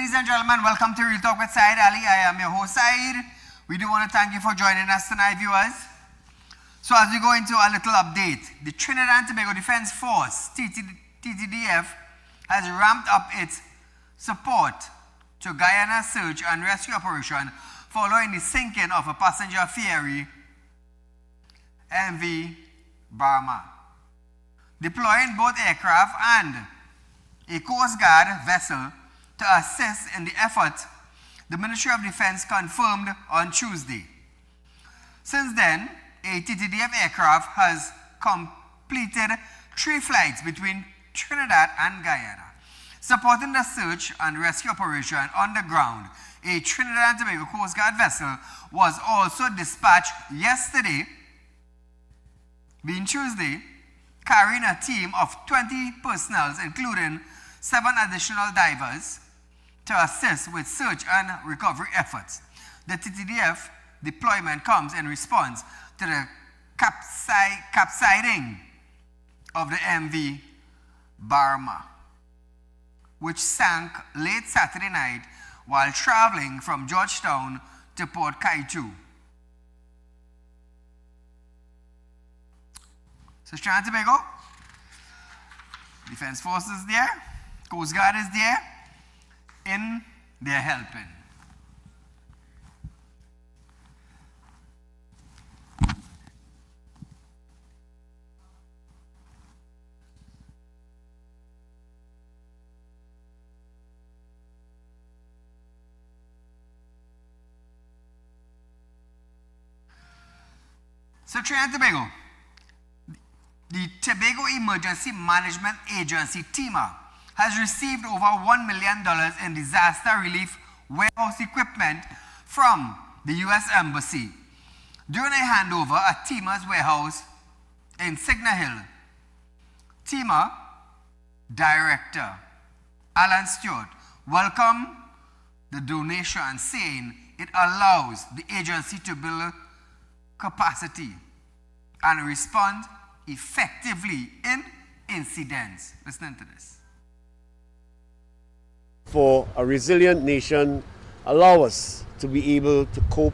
Ladies and gentlemen, welcome to Real Talk with Saieed Ali. I am your host, Saeed. We do want to thank you for joining us tonight, viewers. So as we go into a little update, the Trinidad and Tobago Defense Force, TTDF, has ramped up its support to Guyana search and rescue operation following the sinking of a passenger ferry, MV Burma. Deploying both aircraft and a Coast Guard vessel to assist in the effort, the Ministry of Defense confirmed on Tuesday. Since then, a TTDF aircraft has completed 3 flights between Trinidad and Guyana. Supporting the search and rescue operation on the ground, a Trinidad and Tobago Coast Guard vessel was also dispatched yesterday, being Tuesday, carrying a team of 20 personnel, including 7 additional divers, to assist with search and recovery efforts. The TTDF deployment comes in response to the capsizing of the MV Burma, which sank late Saturday night while traveling from Georgetown to Port Kaitou. So Trinidad and Tobago, Defense Force is there, Coast Guard is there, in their helping. So Trinidad and Tobago, the Tobago Emergency Management Agency, TEMA, has received over $1 million in disaster relief warehouse equipment from the U.S. Embassy. During a handover at TEMA's warehouse in Signal Hill, TEMA Director Alan Stewart welcomed the donation, saying it allows the agency to build capacity and respond effectively in incidents. Listen to this. For a resilient nation, allow us to be able to cope,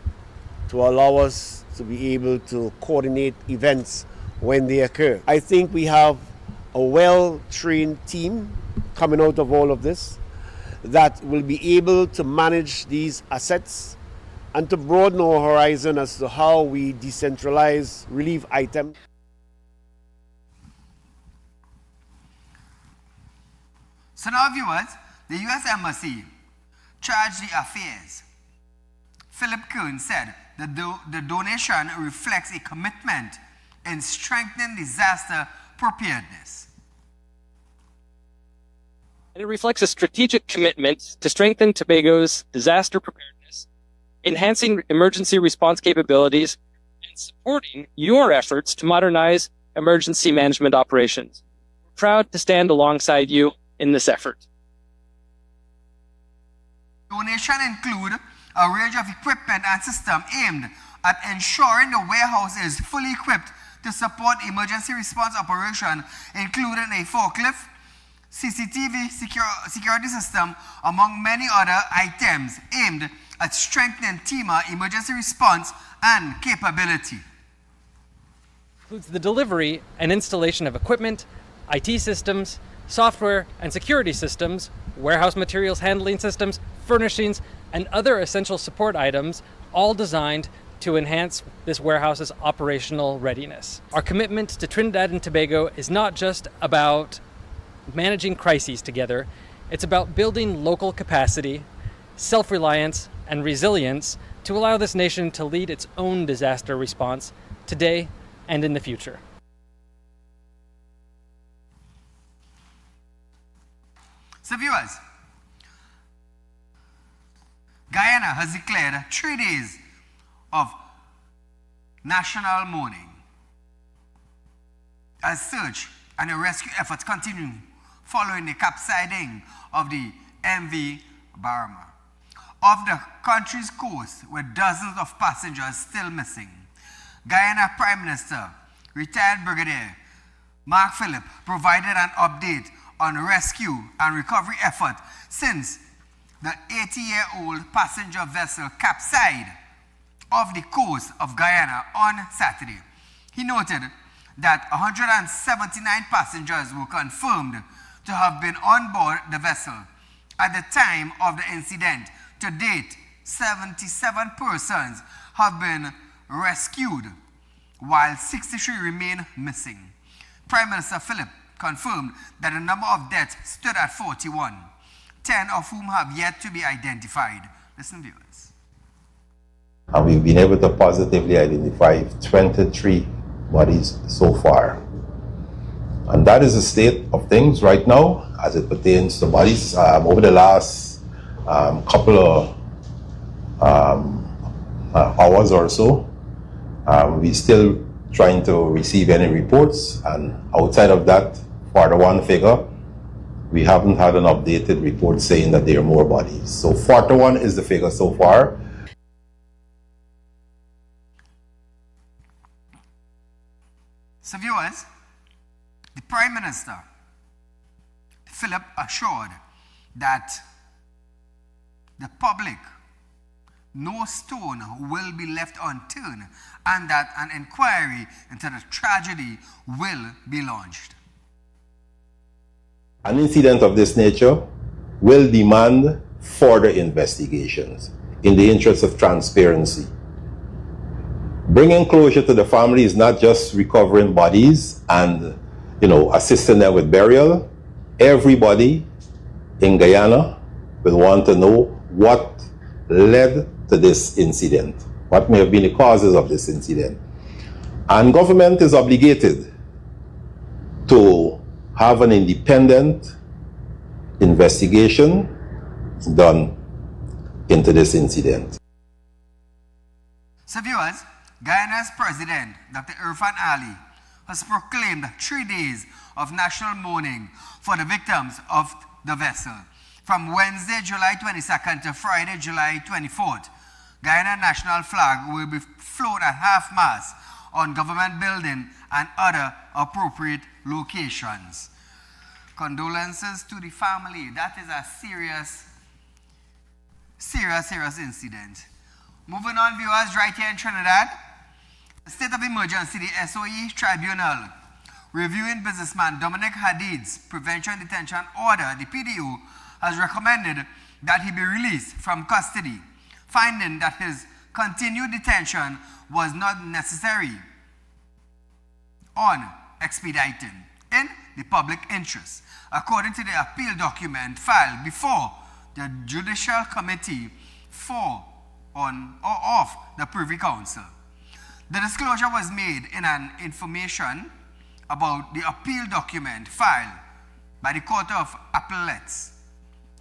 to allow us to be able to coordinate events when they occur. I think we have a well-trained team coming out of all of this that will be able to manage these assets and to broaden our horizon as to how we decentralize relief items. So now, viewers, the U.S. Embassy charged the affairs. Philip Kern said that the donation reflects a commitment in strengthening disaster preparedness. And it reflects a strategic commitment to strengthen Tobago's disaster preparedness, enhancing emergency response capabilities, and supporting your efforts to modernize emergency management operations. We're proud to stand alongside you in this effort. Donation include a range of equipment and systems aimed at ensuring the warehouse is fully equipped to support emergency response operation, including a forklift, CCTV security system, among many other items aimed at strengthening TEMA emergency response and capability. Includes the delivery and installation of equipment, IT systems, software and security systems, warehouse materials handling systems, furnishings, and other essential support items, all designed to enhance this warehouse's operational readiness. Our commitment to Trinidad and Tobago is not just about managing crises together, it's about building local capacity, self-reliance, and resilience to allow this nation to lead its own disaster response today and in the future. So viewers, Guyana has declared 3 days of national mourning as search and rescue efforts continue following the capsizing of the MV Burma. Off the country's coast, with dozens of passengers still missing, Guyana Prime Minister, retired Brigadier Mark Phillip, provided an update on rescue and recovery effort since the 80-year-old passenger vessel capsized off the coast of Guyana on Saturday. He noted that 179 passengers were confirmed to have been on board the vessel at the time of the incident. To date, 77 persons have been rescued, while 63 remain missing. Prime Minister Philip confirmed that the number of deaths stood at 41, 10 of whom have yet to be identified. Listen, viewers. And we've been able to positively identify 23 bodies so far. And that is the state of things right now as it pertains to bodies. Over the last couple of hours or so, we're still trying to receive any reports, and outside of that, for the one figure, we haven't had an updated report saying that there are more bodies. So 41 is the figure so far. So viewers, the Prime Minister, Philip, assured that the public, no stone will be left unturned, and that an inquiry into the tragedy will be launched. An incident of this nature will demand further investigations in the interest of transparency. Bringing closure to the family is not just recovering bodies and, assisting them with burial. Everybody in Guyana will want to know what led to this incident, what may have been the causes of this incident. And government is obligated to have an independent investigation done into this incident. So viewers, Guyana's President, Dr. Saieed Ali, has proclaimed 3 days of national mourning for the victims of the vessel. From Wednesday, July 22nd to Friday, July 24th, Guyana national flag will be flown at half-mast on government building and other appropriate locations. Condolences to the family. That is a serious incident. Moving on, viewers, right here in Trinidad, the state of emergency, the SOE Tribunal, reviewing businessman Dominic Hadid's prevention detention order, the PDO, has recommended that he be released from custody, finding that his continued detention was not necessary on expediting in the public interest, according to the appeal document filed before the Judicial Committee of the Privy Council. The disclosure was made in an information about the appeal document filed by the Court of Appellates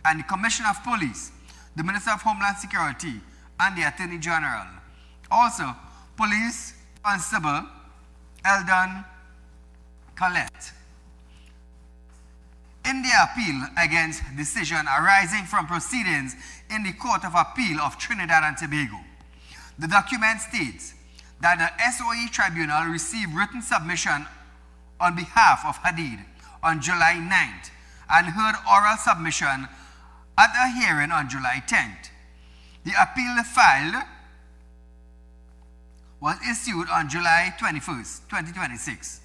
and the Commissioner of Police, the Minister of Homeland Security, and the Attorney General. Also, Police Constable Eldon Collette. In the appeal against decision arising from proceedings in the Court of Appeal of Trinidad and Tobago, the document states that the SOE Tribunal received written submission on behalf of Hadid on July 9th and heard oral submission at a hearing on July 10th. The appeal filed was issued on July 21st, 2026,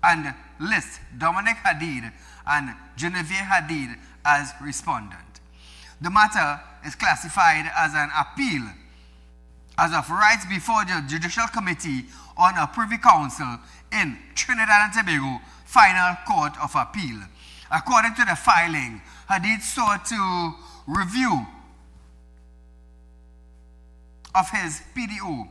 and lists Dominic Hadid and Genevieve Hadid as respondent. The matter is classified as an appeal as of rights before the Judicial Committee on a Privy Council in Trinidad and Tobago Final Court of Appeal. According to the filing, Hadid sought to review of his PDO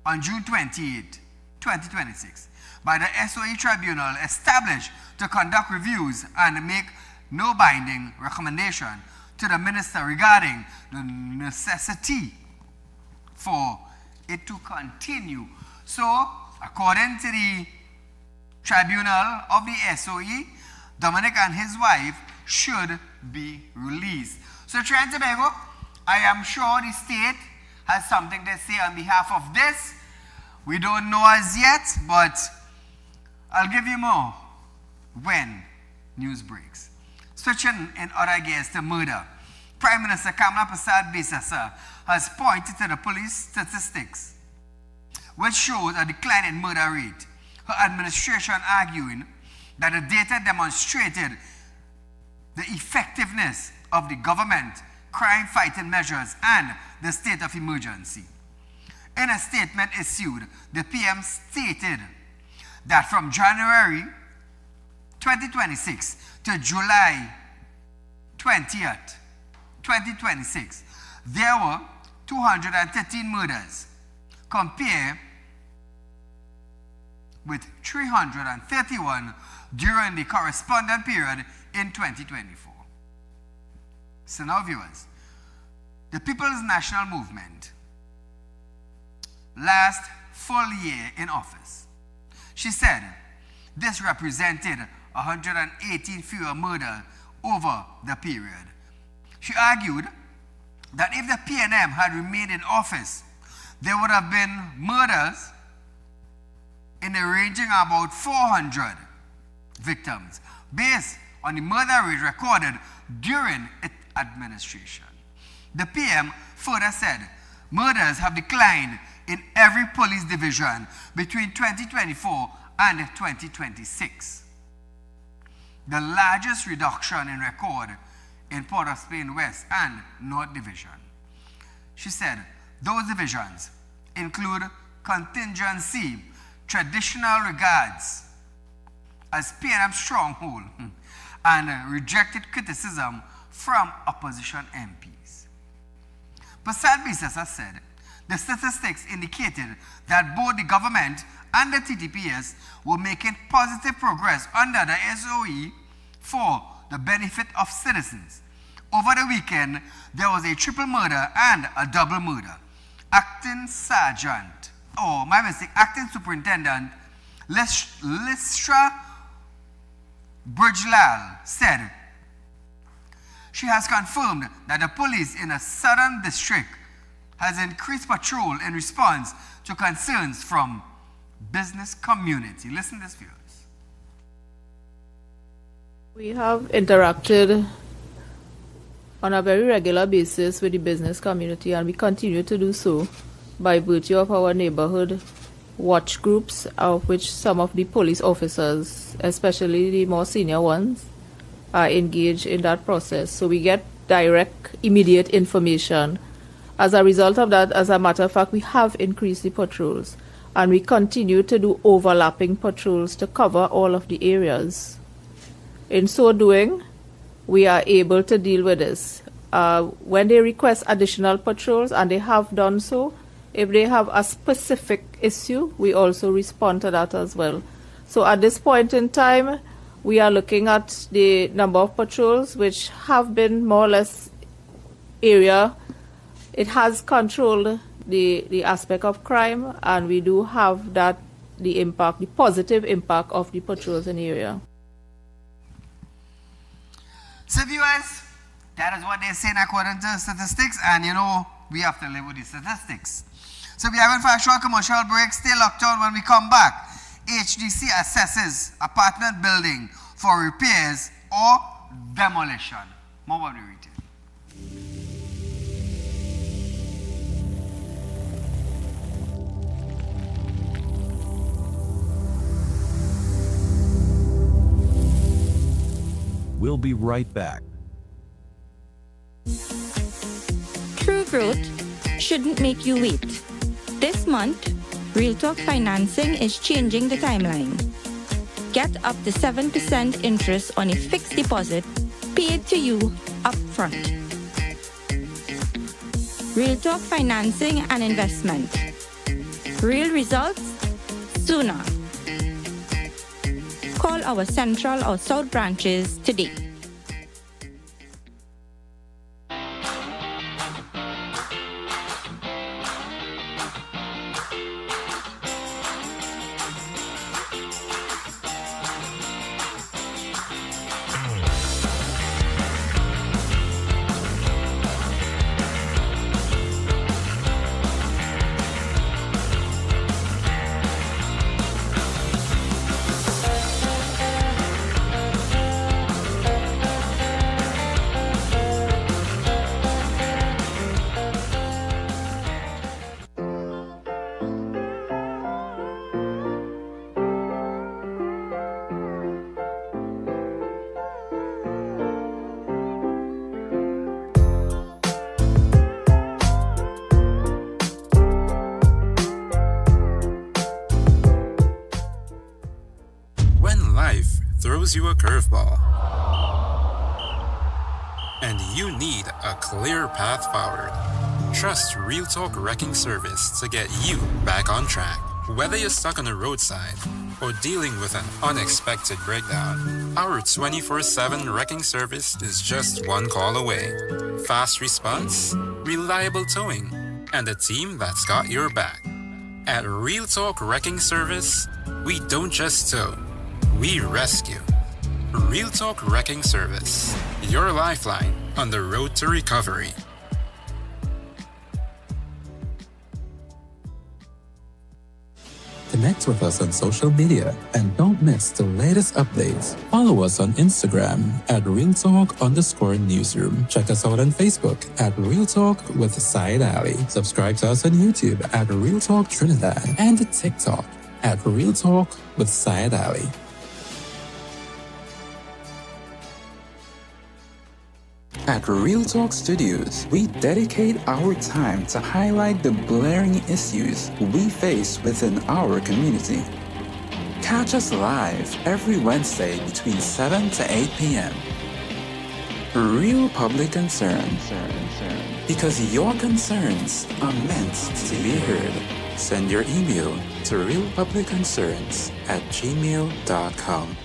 on June 28, 2026, by the SOE Tribunal established to conduct reviews and make no binding recommendation to the Minister regarding the necessity for it to continue. So, according to the Tribunal of the SOE, Dominic and his wife should be released. So, Trinidad and Tobago, I am sure the state has something to say on behalf of this. We don't know as yet, but I'll give you more when news breaks. Switching in other gears to murder. Prime Minister Kamla Prasad Bisasa has pointed to the police statistics, which shows a decline in murder rate. Her administration arguing that the data demonstrated the effectiveness of the government crime-fighting measures and the state of emergency. In a statement issued, the PM stated that from January 2026 to July 20th, 2026, there were 213 murders, compared with 331 during the corresponding period in 2024. So now, viewers, the People's National Movement, last full year in office, she said this represented 118 fewer murders over the period. She argued that if the PNM had remained in office, there would have been murders in the ranging about 400 victims, based on the murder rate recorded during its administration. The PM further said murders have declined in every police division between 2024 and 2026. The largest reduction in record in Port of Spain West and North Division. She said those divisions include contingency, traditional regards as PNM stronghold, and rejected criticism from opposition MPs. Prasad Bisasa said the statistics indicated that both the government and the TTPS were making positive progress under the SOE for the benefit of citizens. Over the weekend, there was a triple murder and a double murder. Acting Superintendent Listra Bridgelal said she has confirmed that the police in the southern district has increased patrol in response to concerns from business community. Listen to this, viewers. We have interacted on a very regular basis with the business community, and we continue to do so by virtue of our neighborhood watch groups, of which some of the police officers, especially the more senior ones, are engaged in that process. So we get direct, immediate information. As a result of that, as a matter of fact, we have increased the patrols, and we continue to do overlapping patrols to cover all of the areas. In so doing, we are able to deal with this. When they request additional patrols, and they have done so, if they have a specific issue, we also respond to that as well. So at this point in time, we are looking at the number of patrols, which have been more or less area. It has controlled the aspect of crime, and we do have that, the positive impact of the patrols in the area. So viewers, that is what they're saying according to statistics, and we have to live with the statistics. So we are going for a short commercial break. Stay locked on. When we come back, HDC assesses apartment building for repairs or demolition. More when we return. We'll be right back. True growth shouldn't make you wait. This month, Real Talk Financing is changing the timeline. Get up to 7% interest on a fixed deposit paid to you upfront. Real Talk Financing and Investment. Real results sooner. Call our Central or South branches today. throws you a curveball. And you need a clear path forward. Trust Real Talk Wrecking Service to get you back on track. Whether you're stuck on the roadside or dealing with an unexpected breakdown, our 24/7 wrecking service is just one call away. Fast response, reliable towing, and a team that's got your back. At Real Talk Wrecking Service, we don't just tow, we rescue. Real Talk Wrecking Service, your lifeline on the road to recovery. Connect with us on social media and don't miss the latest updates. Follow us on Instagram at RealTalk_Newsroom. Check us out on Facebook at Real Talk with Saieed Ali. Subscribe to us on YouTube at Real Talk Trinidad and TikTok at Real Talk with Saieed Ali. At Real Talk Studios, we dedicate our time to highlight the glaring issues we face within our community. Catch us live every Wednesday between 7 to 8 p.m. Real Public Concerns. Because your concerns are meant to be heard. Send your email to realpublicconcerns@gmail.com.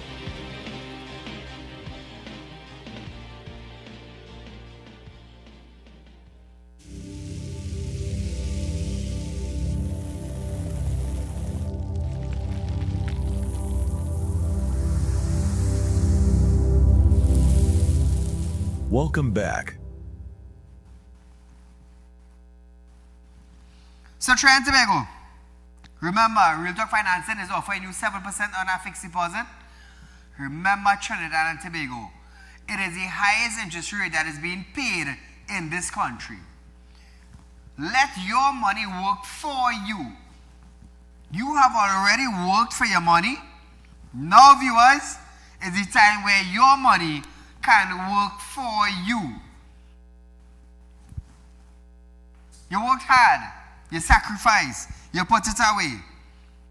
Welcome back. So Trinidad and Tobago, remember, Real Talk Financing is offering you 7% on our fixed deposit. Remember, Trinidad and Tobago, it is the highest interest rate that is being paid in this country. Let your money work for you. You have already worked for your money. Now, viewers, is the time where your money can work for you. You worked hard, you sacrificed, you put it away.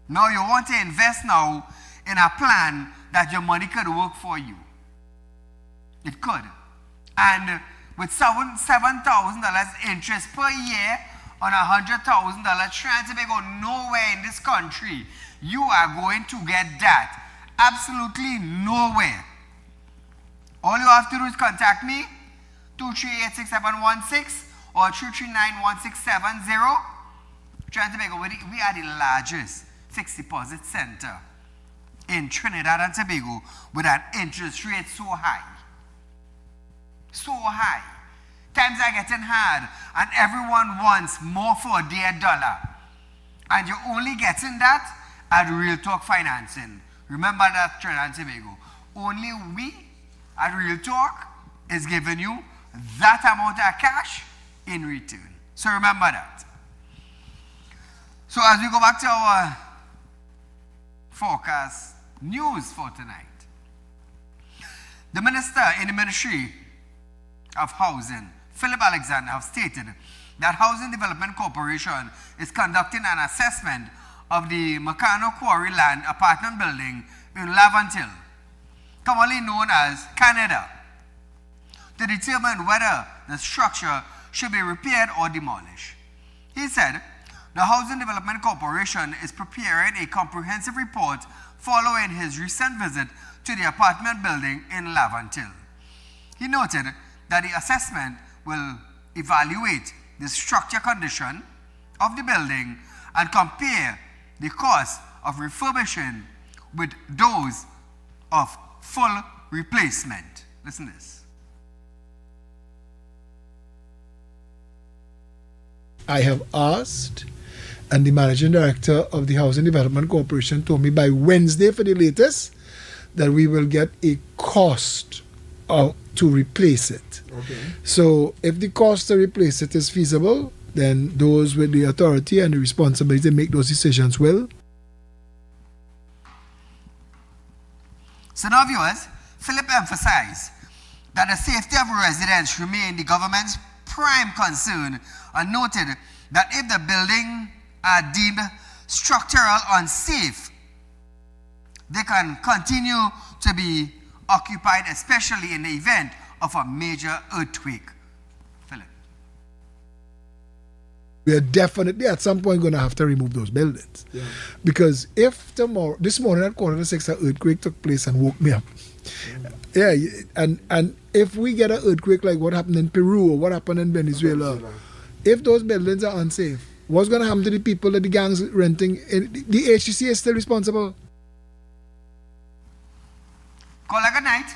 Now you want to invest now in a plan that your money could work for you. It could. And with $7,000 interest per year on $100,000, Trinidad and Tobago, nowhere in this country you are going to get that. Absolutely nowhere. All you have to do is contact me, 238-6716 or 239-1670. Trinidad and Tobago, we are the largest fixed deposit center in Trinidad and Tobago with an interest rate so high. So high. Times are getting hard and everyone wants more for their dollar. And you're only getting that at Real Talk Financing. Remember that, Trinidad and Tobago. Only we at Real Talk is giving you that amount of cash in return. So remember that. So as we go back to our forecast news for tonight, the minister in the Ministry of Housing, Philip Alexander, have stated that Housing Development Corporation is conducting an assessment of the Meccano Quarry Land apartment building in Laventille, commonly known as Canada, to determine whether the structure should be repaired or demolished. He said, the Housing Development Corporation is preparing a comprehensive report following his recent visit to the apartment building in Laventille. He noted that the assessment will evaluate the structure condition of the building and compare the cost of refurbishing with those of full replacement. Listen to this. I have asked, and the managing director of the Housing Development Corporation told me by Wednesday for the latest that we will get a cost to replace it. Okay. So if the cost to replace it is feasible, then those with the authority and the responsibility to make those decisions will. So now, viewers, Philip emphasized that the safety of residents remain the government's prime concern and noted that if the building are deemed structural unsafe, they can continue to be occupied, especially in the event of a major earthquake. Philip. We are definitely at some point going to have to remove those buildings. Yeah. Because if this morning at 5:45, an earthquake took place and woke me up. Yeah, and if we get an earthquake like what happened in Peru or what happened in Venezuela, if those buildings are unsafe, what's going to happen to the people that the gangs renting? The HTC is still responsible. Caller, good night.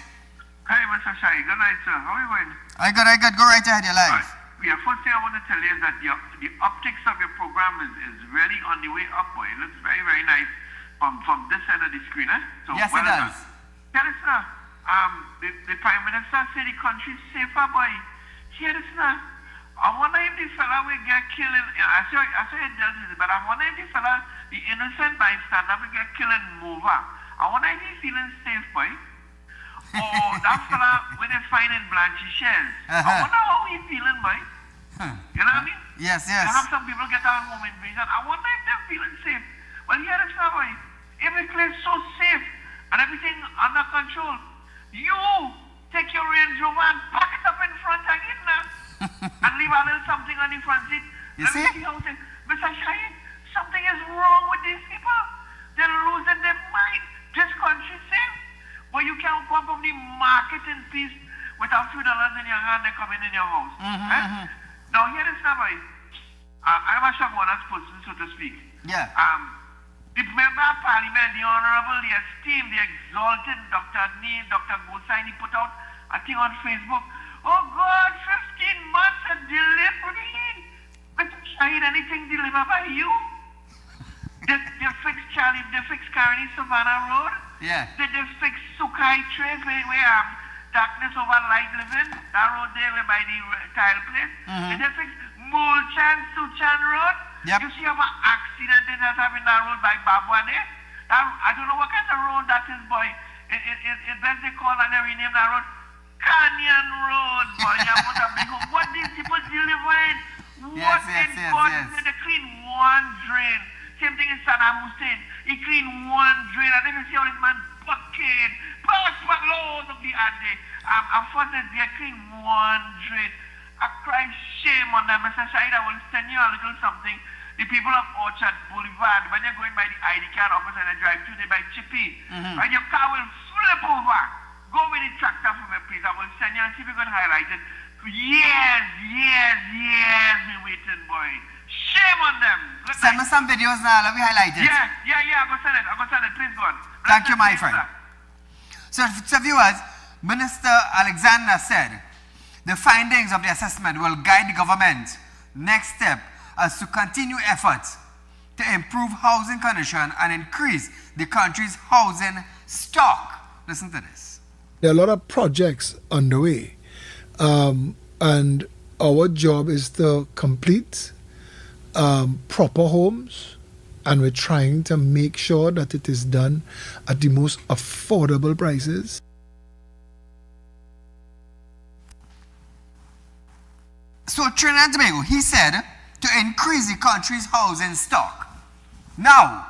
Hi, Mr. Shai. Good night, sir. How are you going? I got. Go right ahead, your life. Yeah, first thing I want to tell you is that the optics of your program is really on the way up, boy. It looks very, very nice from this side of the screen, eh? So yes, it does. Hear this now. The Prime Minister said the country's safer, boy. Hear this now. I wonder if the fella will get killed I saw it dealt with it, but I wonder if the innocent bystander will get killed in Mova. I wonder if he's feeling safe, boy. Or that fella when they find in Blanchie shells. I wonder how he's feeling, boy. You know what I mean? Yes. I have some people get out home invasion. I wonder if they're feeling safe. Well, here is now, boy. If the place so safe and everything under control, you take your Range Rover and pack it up in front again now. And leave a little something on the front seat. You see? Let me see how it is. Mr. Shahid, something is wrong with these people. They're losing their mind. This country's safe. But you can't come from the market in peace with a few dollars in your hand and come in your house. Now here is now, boy. I'm a Shagwana's person, so to speak. Yeah. The member of parliament, the honorable, the esteemed, the exalted Dr. Neil, Dr. Gosain, he put out a thing on Facebook. Oh God, 15 months of delivery. Mr. Shahid, anything delivered by you? They fixed Charlie, they fixed Carney Savannah Road. Yeah. They fix Sukai Trace where darkness over light living, that road there where by the tile place. They fix Mulchan Suchan Road. Yep. You see how an accident that happened that road by Babwa there? I don't know what kind of road that is, boy. It best they call and they rename that road Canyon Road, boy. What these people delivering? What in God? They clean one drain. Same thing in Saddam Hussein. He clean one drain, and then you see how this man bucket, but loads of the day. I'm first they clean one drain. I cry shame on them. Mr. Shahid, I will send you a little something. The people of Orchard Boulevard, when you're going by the ID card office and you drive through, they by Chippy, and your car will flip over. Go with the tractor for me, please. I will send you and see if you can highlight it. Years, we waiting, boy. Shame on them. Send me some videos now. Let me highlight it. Yeah. I'm going to send it. Please, God. Thank you, my friend. So, viewers, Minister Alexander said the findings of the assessment will guide the government next step as to continue efforts to improve housing conditions and increase the country's housing stock. Listen to this. There are a lot of projects underway, and our job is to complete proper homes, and we're trying to make sure that it is done at the most affordable prices. So Trinidad and Tobago, he said, to increase the country's housing stock. Now,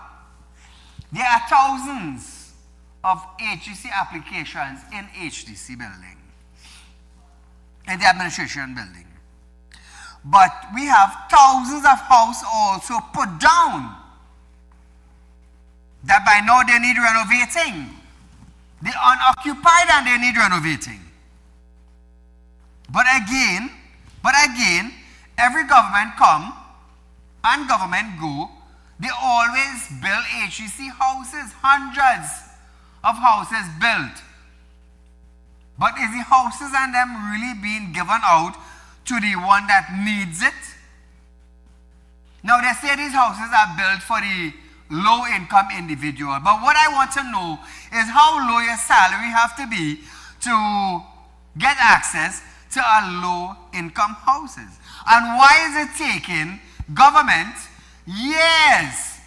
there are thousands of HDC applications in HDC building, in the administration building. But we have thousands of houses also put down that by now they need renovating. They're unoccupied and they need renovating. But again, every government come and government go, they always build HEC houses, hundreds of houses built. But is the houses and them really being given out to the one that needs it? Now they say these houses are built for the low-income individual, but what I want to know is how low your salary have to be to get access to a low-income houses. And why is it taking government years?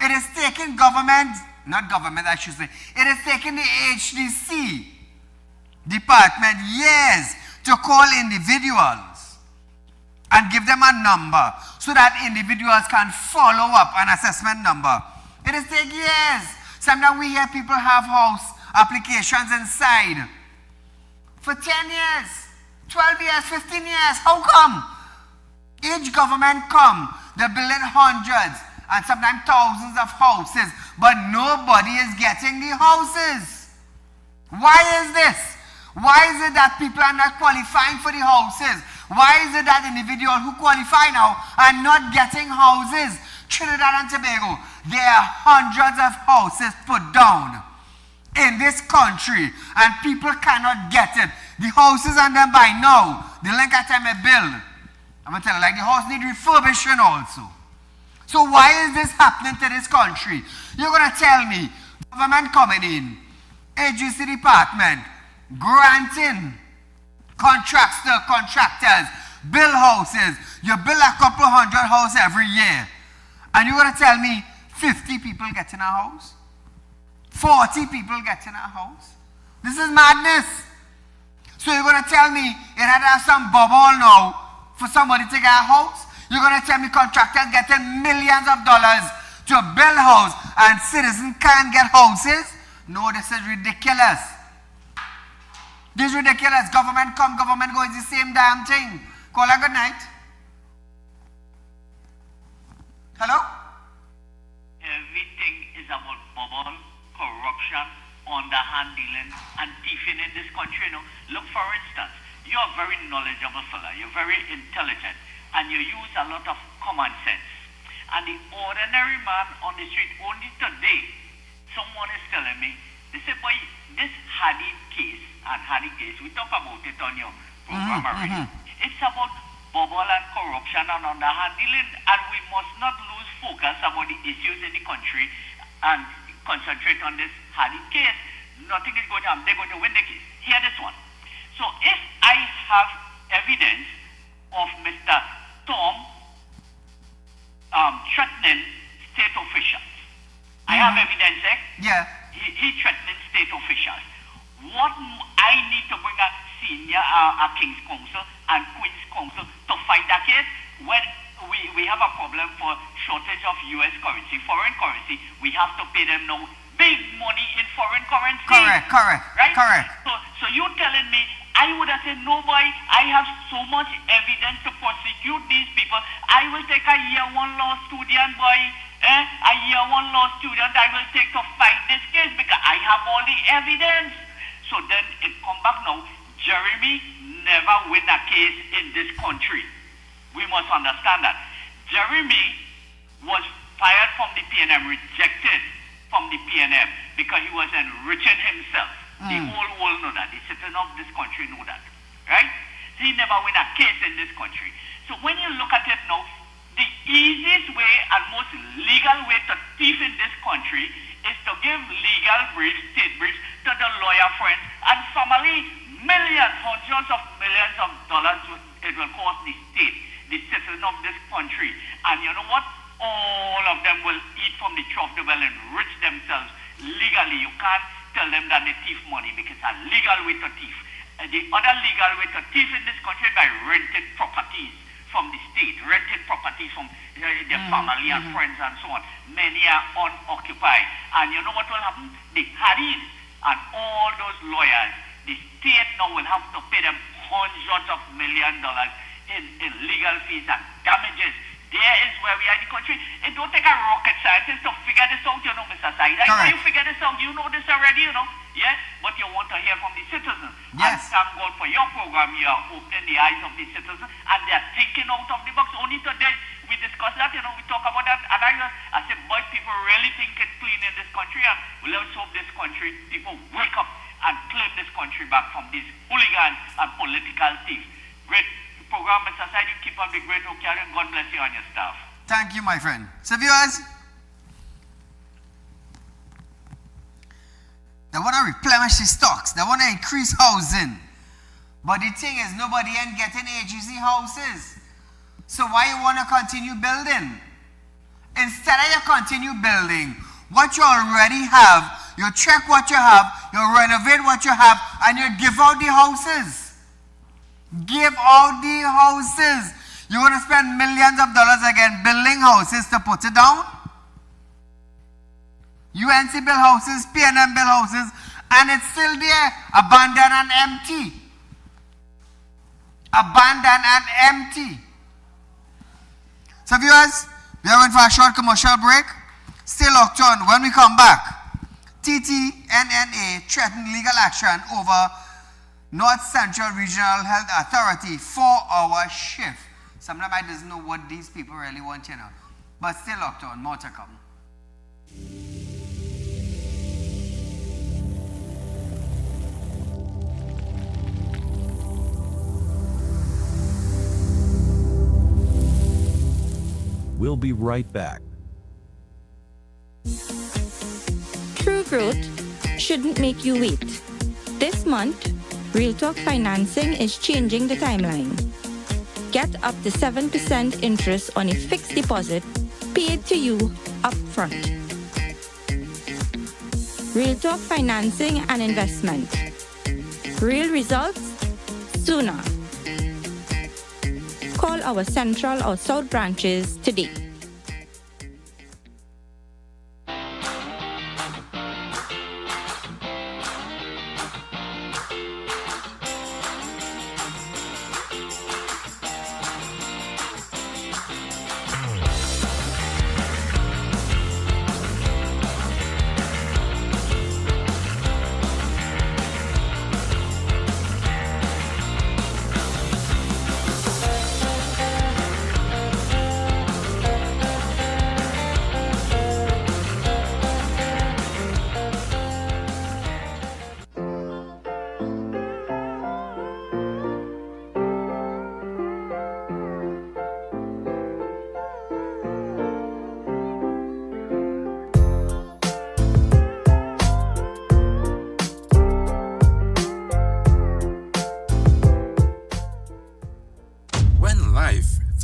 It is taking government, not government I should say, it is taking the HDC department years to call individuals and give them a number so that individuals can follow up an assessment number. It is taking years. Sometimes we hear people have house applications inside for 10 years, 12 years, 15 years. How come? Each government come, they're building hundreds and sometimes thousands of houses, but nobody is getting the houses. Why is this? Why is it that people are not qualifying for the houses? Why is it that individuals who qualify now are not getting houses? Trinidad and Tobago, there are hundreds of houses put down in this country and people cannot get it. The houses on them by now, the length of time they build, I'm going to tell you, like the house need refurbishing also. So why is this happening to this country? You're going to tell me, government coming in, agency department, granting contractors, build houses. You build a couple hundred houses every year. And you're going to tell me 50 people get in a house? 40 people get in a house? This is madness. So you're going to tell me it had to have some bubble now for somebody to get a house? You're going to tell me contractors getting millions of dollars to build a house and citizens can't get houses? No, this is ridiculous. This is ridiculous. Government come, government go, it's the same damn thing. Call a good night. Hello? Everything is about bubble, corruption, underhand dealing, and thieving in this country. You know, look, for instance, you're a very knowledgeable fella, you're very intelligent, and you use a lot of common sense. And the ordinary man on the street, only today, someone is telling me, they say, boy, this Hadid case, and Hadid case, we talk about it on your program already. It's about bubble and corruption and underhand dealing, and we must not lose focus about the issues in the country and concentrate on this Hadid case. Nothing is going to happen. They're going to win the case. Hear this one. So if I have evidence of Mr. Tom threatening state officials, I have evidence, Yeah. He threatening state officials. What I need to bring a senior, a King's Council and Queen's Council to fight that case when we have a problem for shortage of U.S. currency, foreign currency. We have to pay them now big money in foreign currency. Correct. Right? Correct. So you telling me, I would have said, no boy, I have so much evidence to prosecute these people. I will take a year one law student, boy, a year one law student I will take to fight this case because I have all the evidence. So then it come back now, Jeremy never win a case in this country. We must understand that. Jeremy was fired from the PNM, rejected from the PNM because he was enriching himself. The whole world know that. The citizens of this country know that. Right? He never win a case in this country. So when you look at it now, the easiest way and most legal way to thief in this country is to give legal briefs, state briefs, to the lawyer friends and family. Millions, hundreds of millions of dollars it will cost the state, the citizens of this country. And you know what? All of them will eat from the trough. They will enrich themselves legally. You can't tell them that they thief money because it's a legal way to thief. The other legal way to thief in this country is by renting properties from the state, rented properties from their family and friends and so on. Many are unoccupied. And you know what will happen? The Hadid and all those lawyers, the state now will have to pay them hundreds of millions of dollars in legal fees and damages. There is where we are in the country. It don't take a rocket scientist to figure this out, you know, Mr. Saieed. I know you figure this out. You know this already, you know. Yeah? But you want to hear from the citizens. Yes. And thank God for your program. You are opening the eyes of the citizens and they are thinking out of the box. Only today we discussed that, you know, we talk about that. And I said, boy, people really think it's clean in this country. And let's hope this country, people wake up and claim this country back from these hooligans and political thieves. Great program, Mr. Saieed. You keep up the great work, and God bless you and your staff. Thank you, my friend. So viewers, they want to replenish the stocks. They want to increase housing. But the thing is, nobody ain't getting agency houses. So why you want to continue building? Instead of you continue building what you already have, you check what you have, you renovate what you have, and you give out the houses. Give out the houses. You want to spend millions of dollars again building houses to put it down? UNC built houses, PNM built houses, and it's still there, abandoned and empty. Abandoned and empty. So viewers, we are going for a short commercial break. Stay locked on. When we come back, TTNNA threatened legal action over North Central Regional Health Authority 4-hour shift. Some of them might doesn't know what these people really want, you know. But stay locked on. More to come. We'll be right back. True growth shouldn't make you wait. This month, Real Talk Financing is changing the timeline. Get up to 7% interest on a fixed deposit paid to you upfront. Real Talk Financing and Investment. Real results sooner. Call our Central or South branches today.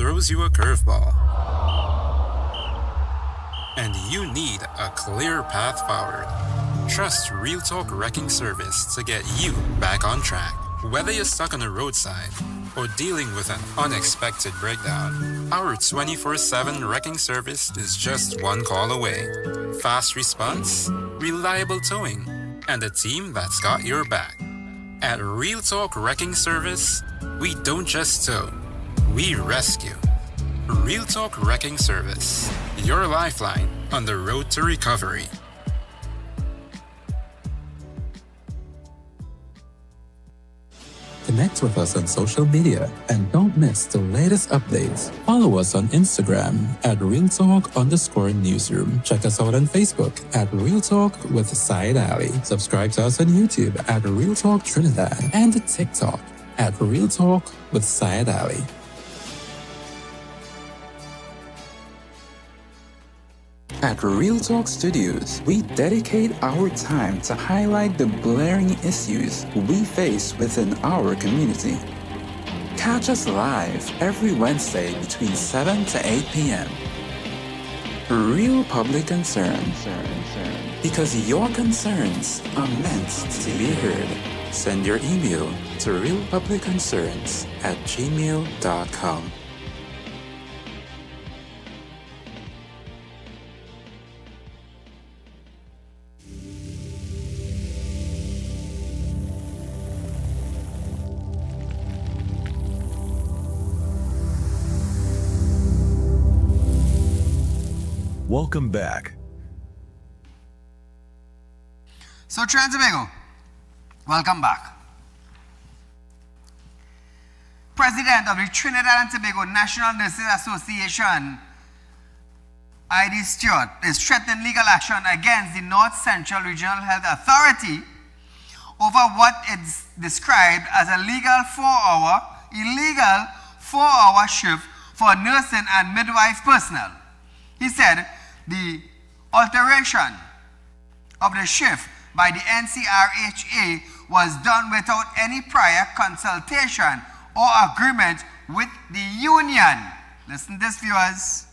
throws you a curveball, and you need a clear path forward. Trust Real Talk Wrecking Service to get you back on track. Whether you're stuck on a roadside or dealing with an unexpected breakdown, our 24/7 wrecking service is just one call away. Fast response, reliable towing, and a team that's got your back. At Real Talk Wrecking Service, we don't just tow, we rescue. Real Talk Wrecking Service, your lifeline on the road to recovery. Connect with us on social media and don't miss the latest updates. Follow us on Instagram at RealTalk_Newsroom. Check us out on Facebook at Real Talk with Saieed Ali. Subscribe to us on YouTube at Real Talk Trinidad and TikTok at Real Talk with Saieed Ali. At Real Talk Studios, we dedicate our time to highlight the glaring issues we face within our community. Catch us live every Wednesday between 7 to 8 p.m. Real Public Concerns. Because your concerns are meant to be heard. Send your email to realpublicconcerns@gmail.com. Welcome back. So Trinidad and Tobago, welcome back. President of the Trinidad and Tobago National Nurses Association, I.D. Stewart, is threatening legal action against the North Central Regional Health Authority over what is described as a illegal four-hour shift for nursing and midwife personnel. He said the alteration of the shift by the NCRHA was done without any prior consultation or agreement with the union. Listen to this, viewers.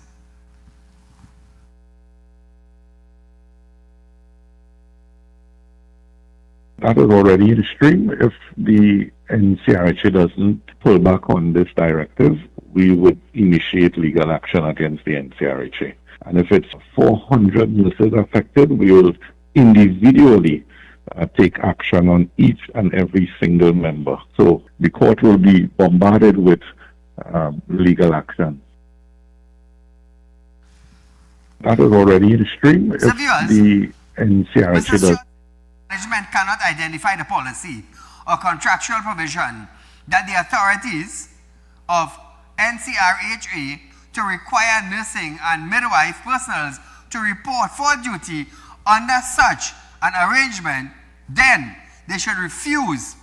That is already in stream. If the NCRHA doesn't pull back on this directive, we would initiate legal action against the NCRHA. And if it's 400 nurses affected, we will individually take action on each and every single member. So the court will be bombarded with legal action. That is already in stream. If the NCRH does. Management cannot identify the policy or contractual provision that the authorities of NCRHA to require nursing and midwife personnel to report for duty under such an arrangement, then they should refuse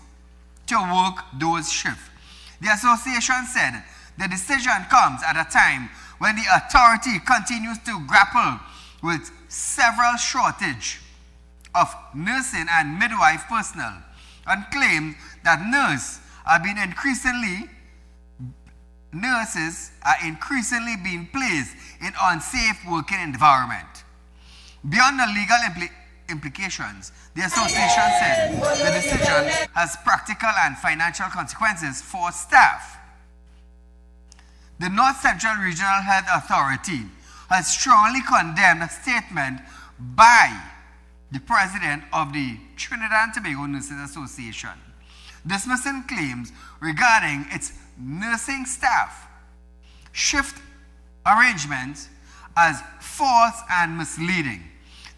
to work those shifts. The association said the decision comes at a time when the authority continues to grapple with several shortage of nursing and midwife personnel and claimed that nurses are increasingly being placed in unsafe working environment. Beyond the legal implications, the association said the decision has practical and financial consequences for staff. The North Central Regional Health Authority has strongly condemned a statement by the president of the Trinidad and Tobago Nurses Association, dismissing claims regarding its nursing staff shift arrangements as false and misleading.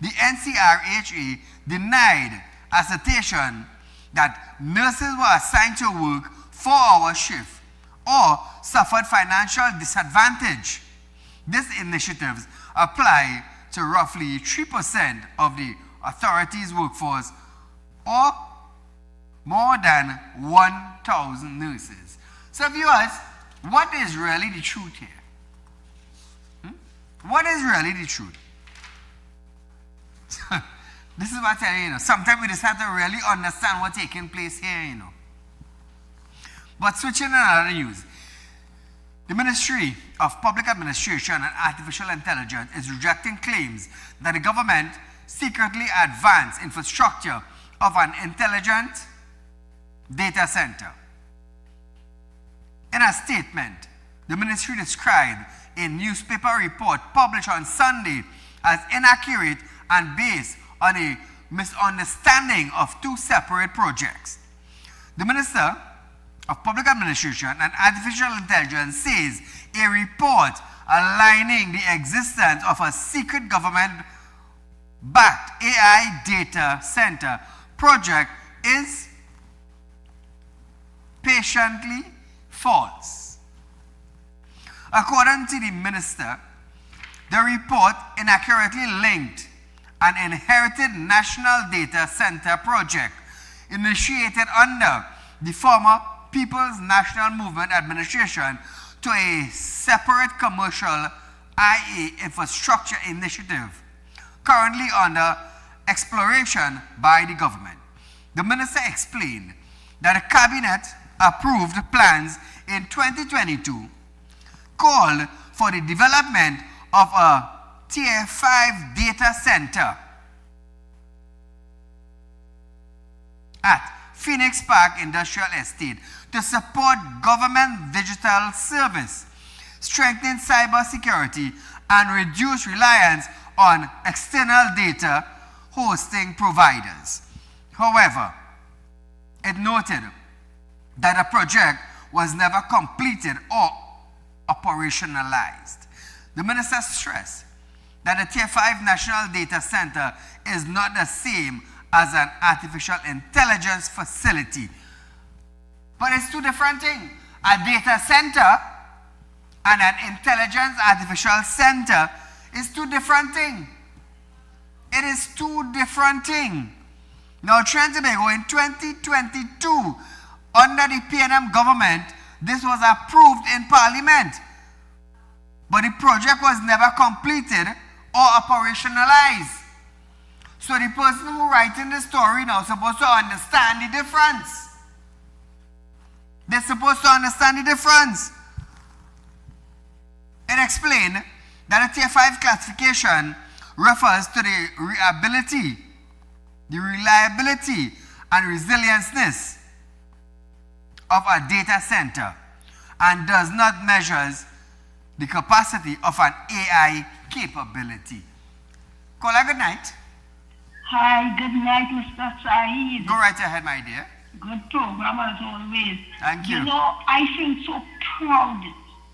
The NCRHA denied assertion that nurses were assigned to work 4-hour shift or suffered financial disadvantage. These initiatives apply to roughly 3% of the authority's workforce, or more than 1,000 nurses. So viewers, what is really the truth here? What is really the truth? This is what I tell you, sometimes we just have to really understand what's taking place here, But switching to another news, the Ministry of Public Administration and Artificial Intelligence is rejecting claims that the government secretly advanced infrastructure of an intelligent data center. In a statement, the ministry described a newspaper report published on Sunday as inaccurate and based on a misunderstanding of two separate projects. The Minister of Public Administration and Artificial Intelligence says a report aligning the existence of a secret government-backed AI data center project is patiently false. According to the minister, the report inaccurately linked an inherited national data center project initiated under the former People's National Movement administration to a separate commercial IA infrastructure initiative currently under exploration by the government. The minister explained that the cabinet approved plans in 2022 called for the development of a Tier 5 data center at Phoenix Park Industrial Estate to support government digital service, strengthen cybersecurity, and reduce reliance on external data hosting providers. However, it noted that the project was never completed or operationalized. The minister stressed that the Tier 5 National Data Center is not the same as an artificial intelligence facility. But it's two different things. A data center and an intelligence artificial center is two different things. It is two different things. Now, Trinidad and Tobago in 2022, under the PNM government, this was approved in Parliament. But the project was never completed or operationalized. So the person who writing the story now is supposed to understand the difference. They're supposed to understand the difference. It explained that the Tier 5 classification refers to the reliability and resiliency of a data center and does not measure the capacity of an AI capability. Caller, good night. Hi, good night, Mr. Saeed. Go right ahead, my dear. Good program as always. Thank you. You know, I feel so proud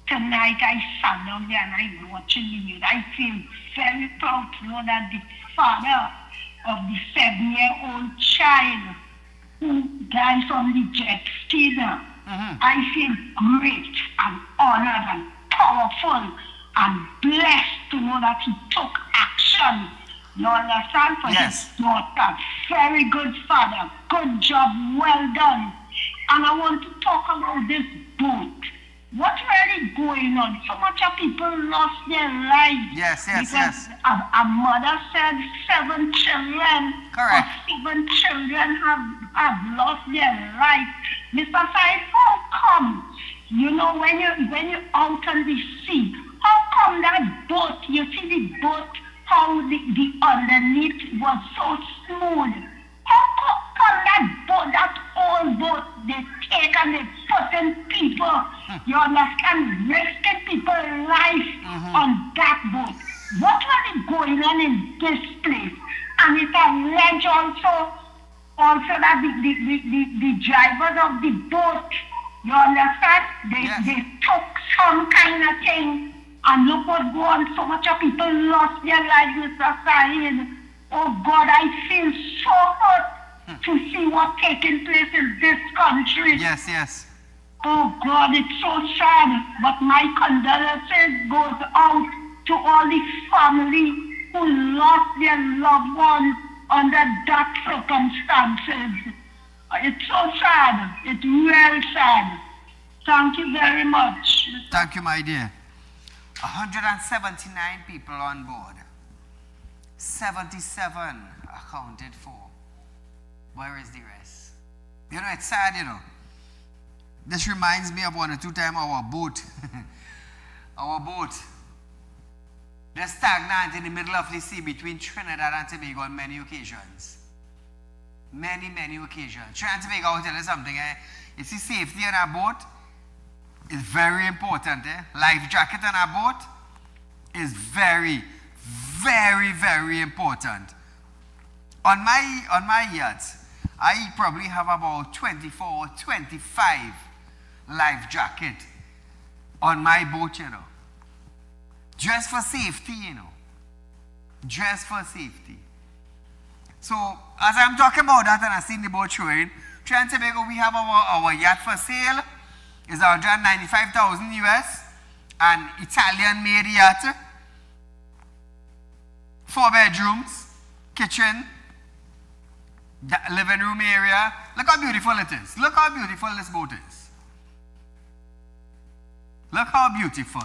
tonight. I sat down there and I'm watching the news. I feel very proud to know that the father of the 7-year-old child who died from the jet ski, I feel great and honored and powerful and blessed to know that he took action. You understand? For his daughter. Very good father. Good job. Well done. And I want to talk about this boat. What's really going on? So much of people lost their lives. Because a mother said 7 children. Correct. Or 7 children have lost their lives. Mr. Said, how come? You know, when you're out on the sea, how come that boat, you see the boat, how the underneath was so smooth? How come that boat, that old boat, they take and they put in people, you understand, risking people's life on that boat? What was going on in this place? And it's alleged also that the drivers of the boat, you understand, they took some kind of thing. And look what go on. So much of people lost their lives, Mr. Saeed. Oh God, I feel so hurt to see what's taking place in this country. Yes. Oh God, it's so sad. But my condolences goes out to all the family who lost their loved ones under that circumstances. It's so sad. It's real sad. Thank you very much. Thank you, my dear. 179 people on board. 77 accounted for. Where is the rest? You know, it's sad, you know. This reminds me of 1 or 2 times our boat. Just stagnant in the middle of the sea between Trinidad and Tobago on many occasions. Many occasions. Trinidad and Tobago, I'll tell you something. You see, safety on our boat is very important. Life jacket on our boat is very important. On my yacht, I probably have about 24, 25 life jacket on my boat, you know. Just for safety, you know. Just for safety. So, as I'm talking about that and I've seen the boat showing, Trinidad and Tobago, we have our yacht for sale. It's $195,000 US, an Italian-made yacht, 4 bedrooms, kitchen, living room area. Look how beautiful it is. Look how beautiful this boat is. Look how beautiful.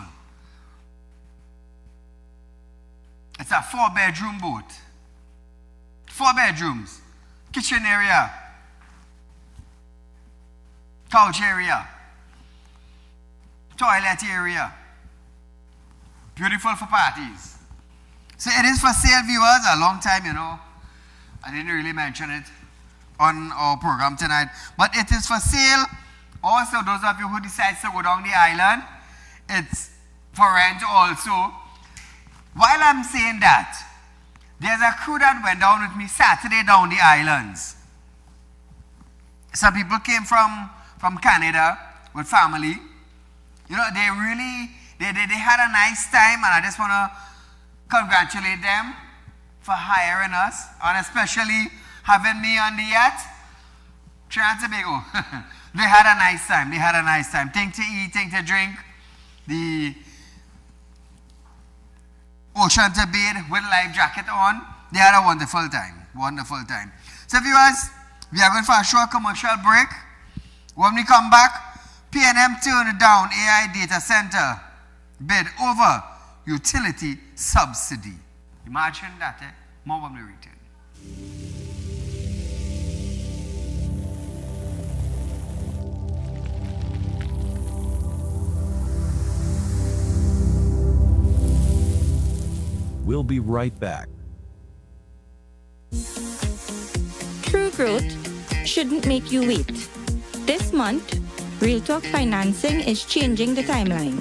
It's a 4-bedroom boat. 4 bedrooms, kitchen area, couch area, toilet area. Beautiful for parties. So it is for sale, viewers. A long time, you know. I didn't really mention it on our program tonight. But it is for sale. Also, those of you who decide to go down the island, it's for rent also. While I'm saying that, there's a crew that went down with me Saturday down the islands. Some people came from Canada with family. You know, they had a nice time, and I just want to congratulate them for hiring us, and especially having me on the yacht. Trinidad and Tobago. They had a nice time. Thing to eat, thing to drink. The ocean to bathe with life jacket on. They had a wonderful time. So viewers, we are going for a short commercial break. When we come back, PNM turned down AI data center bid over utility subsidy. Imagine that, More when we return. We'll be right back. True growth shouldn't make you wait. This month, Real Talk Financing is changing the timeline.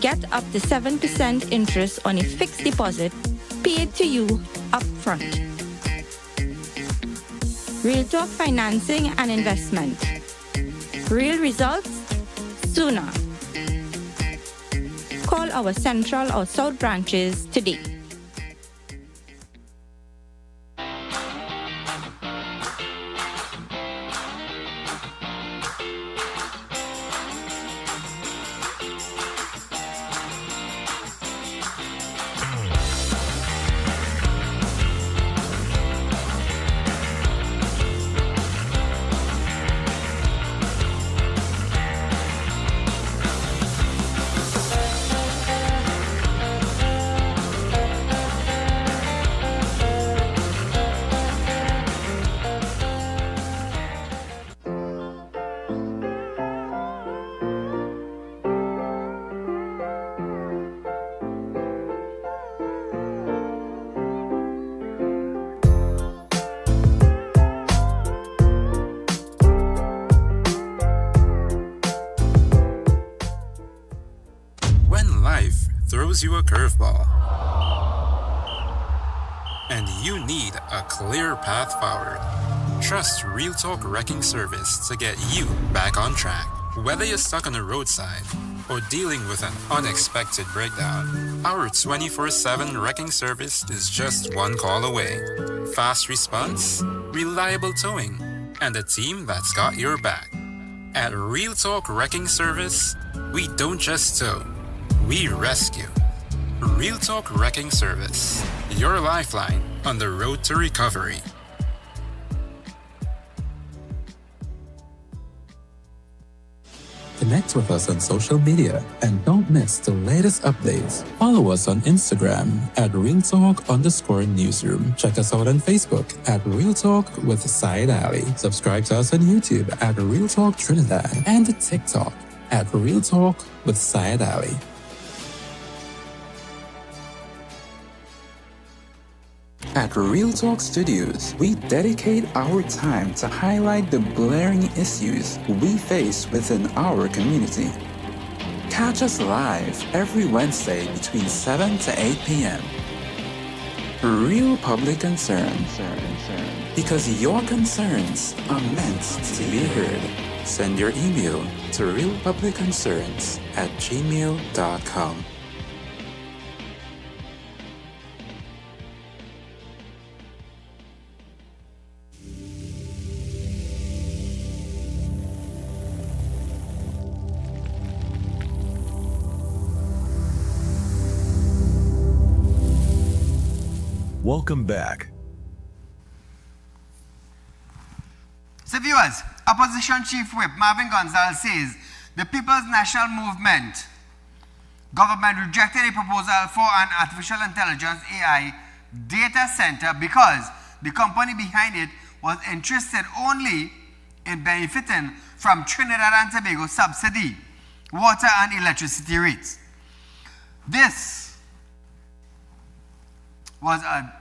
Get up to 7% interest on a fixed deposit paid to you upfront. Real Talk Financing and Investment. Real results sooner. Call our Central or South branches today. throws you a curveball, and you need a clear path forward. Trust Real Talk Wrecking Service to get you back on track. Whether you're stuck on the roadside or dealing with an unexpected breakdown, our 24/7 wrecking service is just one call away. Fast response, reliable towing, and a team that's got your back. At Real Talk Wrecking Service, we don't just tow, we rescue. Real Talk Wrecking Service, your lifeline on the road to recovery. Connect with us on social media and don't miss the latest updates. Follow us on Instagram at RealTalk_Newsroom. Check us out on Facebook at Real Talk with Saieed Ali. Subscribe to us on YouTube at Real Talk Trinidad and TikTok at Real Talk with Saieed Ali. At Real Talk Studios, we dedicate our time to highlight the glaring issues we face within our community. Catch us live every Wednesday between 7 to 8 p.m. Real Public Concerns. Because your concerns are meant to be heard. Send your email to realpublicconcerns@gmail.com. Welcome back. So viewers, Opposition Chief Whip Marvin Gonzalez says the People's National Movement government rejected a proposal for an artificial intelligence AI data center because the company behind it was interested only in benefiting from Trinidad and Tobago subsidy, water and electricity rates. This was a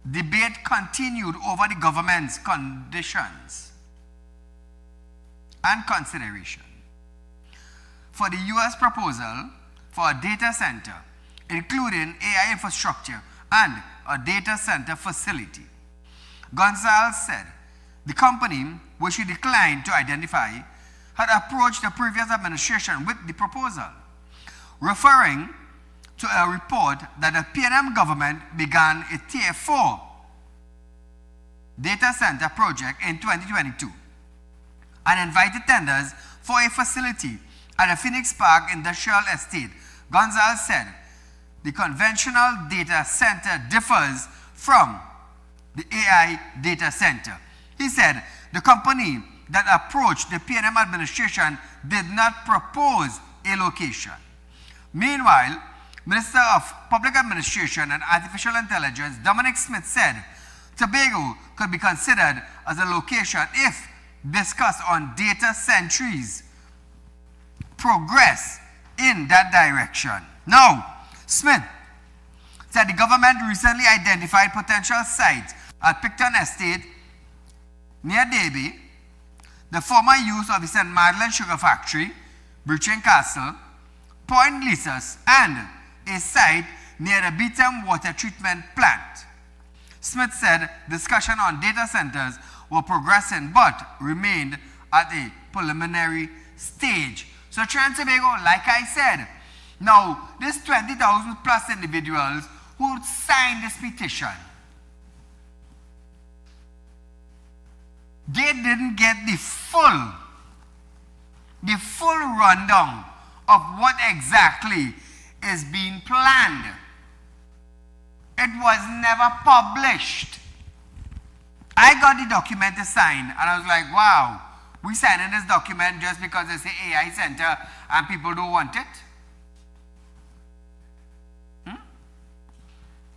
debate continued over the government's conditions and consideration for the U.S. proposal for a data center, including AI infrastructure and a data center facility. Gonzalez said the company, which he declined to identify, had approached the previous administration with the proposal, referring to a report that the PNM government began a Tier 4 data center project in 2022 and invited tenders for a facility at the Phoenix Park Industrial Estate. Gonzalez said the conventional data center differs from the AI data center. He said the company that approached the PNM administration did not propose a location. Meanwhile, Minister of Public Administration and Artificial Intelligence Dominic Smith said Tobago could be considered as a location if discussed on data centers progress in that direction. Now, Smith said the government recently identified potential sites at Picton Estate near Davie, the former use of the St. Madeleine Sugar Factory, Breaching Castle, Point Lisas and a site near the Beetham water treatment plant. Smith said discussion on data centers were progressing but remained at a preliminary stage. So Trinidad and Tobago, like I said, now this 20,000 plus individuals who signed this petition, they didn't get the full rundown of what exactly is being planned. It was never published. I got the document to sign and I was like, wow, we signing this document just because it's an AI center and people don't want it?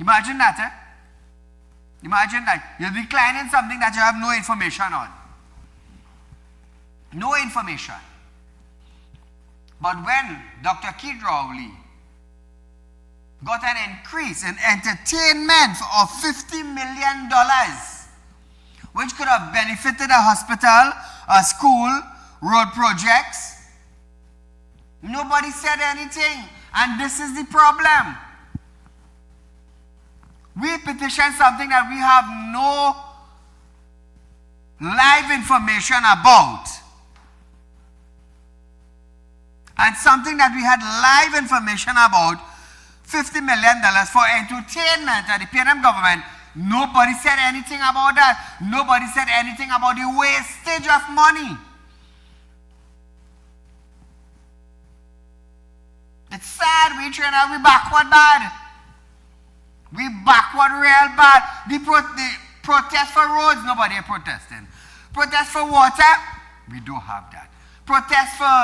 Imagine that, eh? Imagine that. You're declining something that you have no information on. No information. But when Dr. Keith Rowley got an increase in entertainment of $50 million, which could have benefited a hospital, a school, road projects, nobody said anything. And this is the problem. We petition something that we have no live information about. And something that we had live information about, $50 million for entertainment at the PNM government, nobody said anything about that. Nobody said anything about the wastage of money. It's sad, we backward bad. We backward real bad. The protest for roads, nobody protesting. Protest for water, we don't have that. Protest for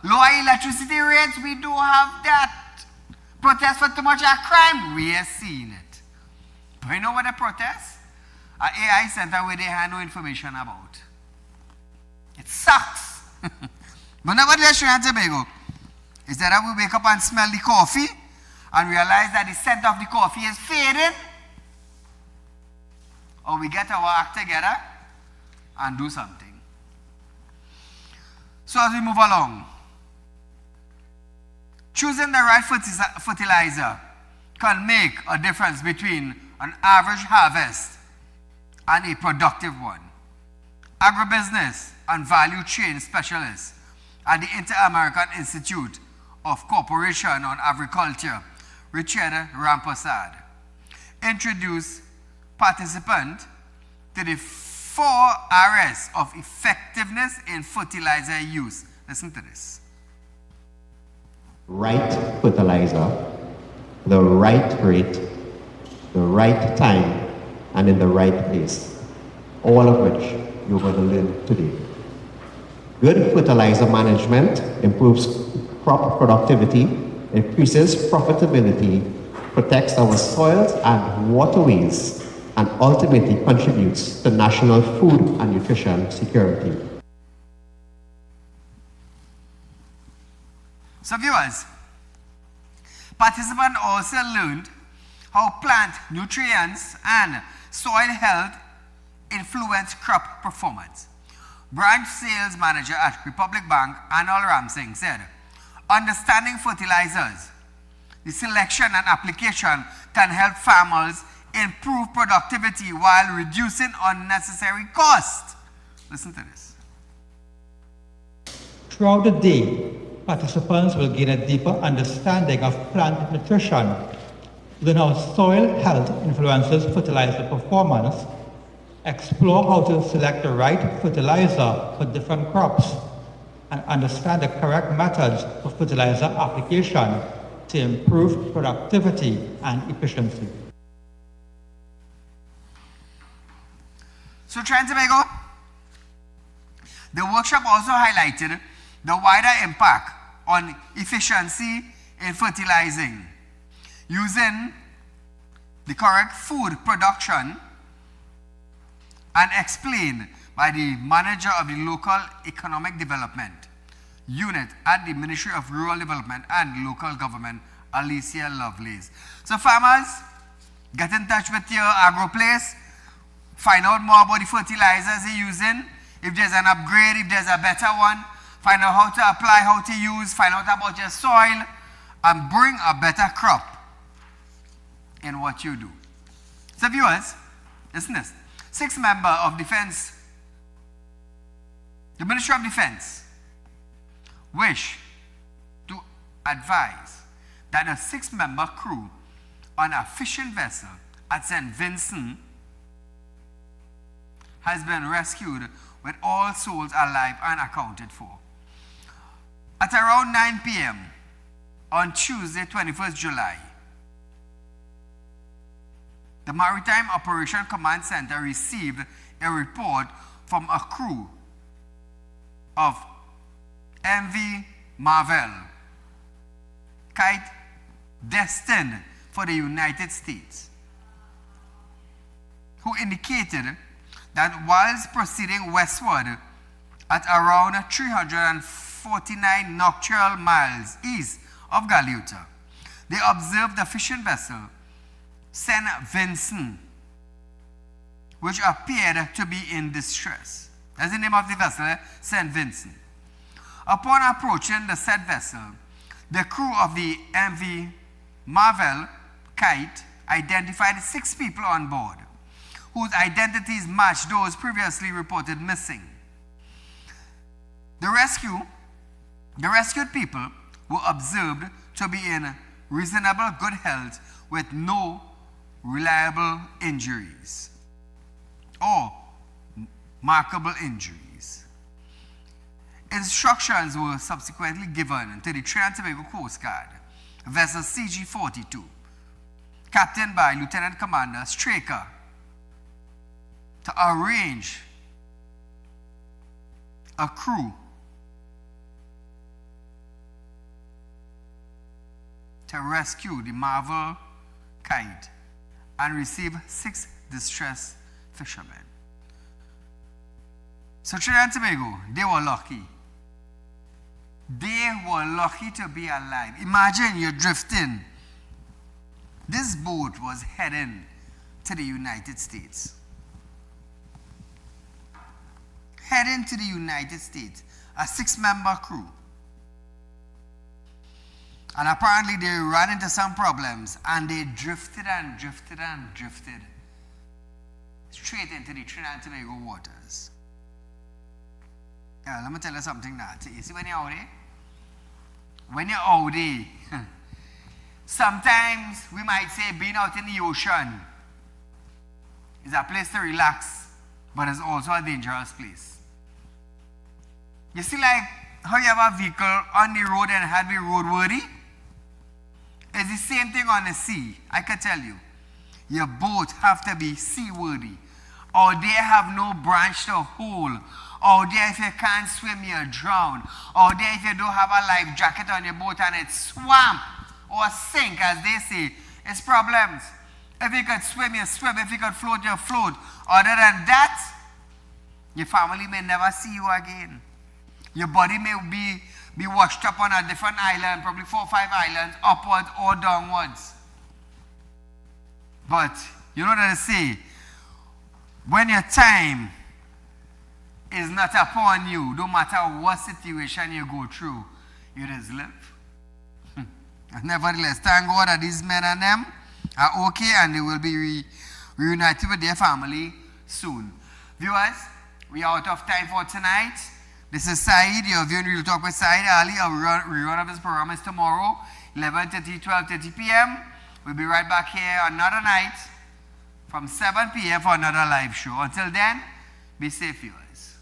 lower electricity rates, we do have that. Protest for too much crime, we are seeing it. But you know what the protest? An AI center where they have no information about. It sucks. But nevertheless, Trinidad and Tobago, is that we wake up and smell the coffee and realize that the scent of the coffee is fading, or we get our act together and do something. So as we move along, choosing the right fertilizer can make a difference between an average harvest and a productive one. Agribusiness and value chain specialists at the Inter-American Institute of Cooperation on Agriculture, Richard Rampersad, introduced participants to the 4 R's of effectiveness in fertilizer use. Listen to this. Right fertilizer, the right rate, the right time, and in the right place. All of which you're going to learn today. Good fertilizer management improves crop productivity, increases profitability, protects our soils and waterways, and ultimately contributes to national food and nutrition security. So viewers, participants also learned how plant nutrients and soil health influence crop performance. Branch sales manager at Republic Bank, Anil Ramsingh, said, understanding fertilizers, the selection and application can help farmers improve productivity while reducing unnecessary costs. Listen to this. Throughout the day, participants will gain a deeper understanding of plant nutrition, learn how soil health influences fertilizer performance, explore how to select the right fertilizer for different crops, and understand the correct methods for fertilizer application to improve productivity and efficiency. So Trinidad and Tobago, the workshop also highlighted the wider impact on efficiency in fertilizing, using the correct food production, and explained by the manager of the local economic development unit at the Ministry of Rural Development and Local Government, Alicia Lovelace. So farmers, get in touch with your agro place, find out more about the fertilizers you're using, if there's an upgrade, if there's a better one, find out how to apply, how to use, find out about your soil, and bring a better crop in what you do. So viewers, listen to this. 6 members of defense, the Ministry of Defense, wish to advise that a 6-member crew on a fishing vessel at St. Vincent has been rescued with all souls alive and accounted for. At around 9 p.m. on Tuesday, 21st July, the Maritime Operation Command Center received a report from a crew of MV Marvel, kite destined for the United States, who indicated that whilst proceeding westward at around 349 nautical miles east of Galuta, they observed the fishing vessel St. Vincent, which appeared to be in distress. That's the name of the vessel, St. Vincent. Upon approaching the said vessel, the crew of the MV Marvel Kite identified 6 people on board, whose identities matched those previously reported missing. The rescued people were observed to be in reasonable good health with no reliable injuries or markable injuries. Instructions were subsequently given to the Trinidad and Tobago Coast Guard, vessel CG-42, captained by Lieutenant Commander Straker, to arrange a crew to rescue the Marvel Kite and receive 6 distressed fishermen. So Trinidad and Tobago, they were lucky. They were lucky to be alive. Imagine you're drifting. This boat was heading to the United States. Heading to the United States, a 6-member crew. And apparently they ran into some problems and they drifted and drifted and drifted straight into the Trinidad and Tobago waters. Yeah, let me tell you something now. You see when you're out there, sometimes we might say being out in the ocean is a place to relax, but it's also a dangerous place. You see, like how you have a vehicle on the road and it had to be roadworthy? It's the same thing on the sea. I can tell you. Your boat have to be seaworthy. Or they have no branch to hold. Or there if you can't swim, you drown. Or there if you don't have a life jacket on your boat and it's swamp or sink, as they say, it's problems. If you could swim, you swim. If you could float, you float. Other than that, your family may never see you again. Your body may be washed up on a different island, probably 4 or 5 islands, upwards or downwards. But you know what I say? When your time is not upon you, no matter what situation you go through, you just live. Nevertheless, thank God that these men and them are okay and they will be reunited with their family soon. Viewers, we are out of time for tonight. This is Saeed. You're viewing Real Talk with Saieed Ali. Our rerun of this program is tomorrow, 11:30, 12:30 p.m. We'll be right back here another night from 7 p.m. for another live show. Until then, be safe, viewers.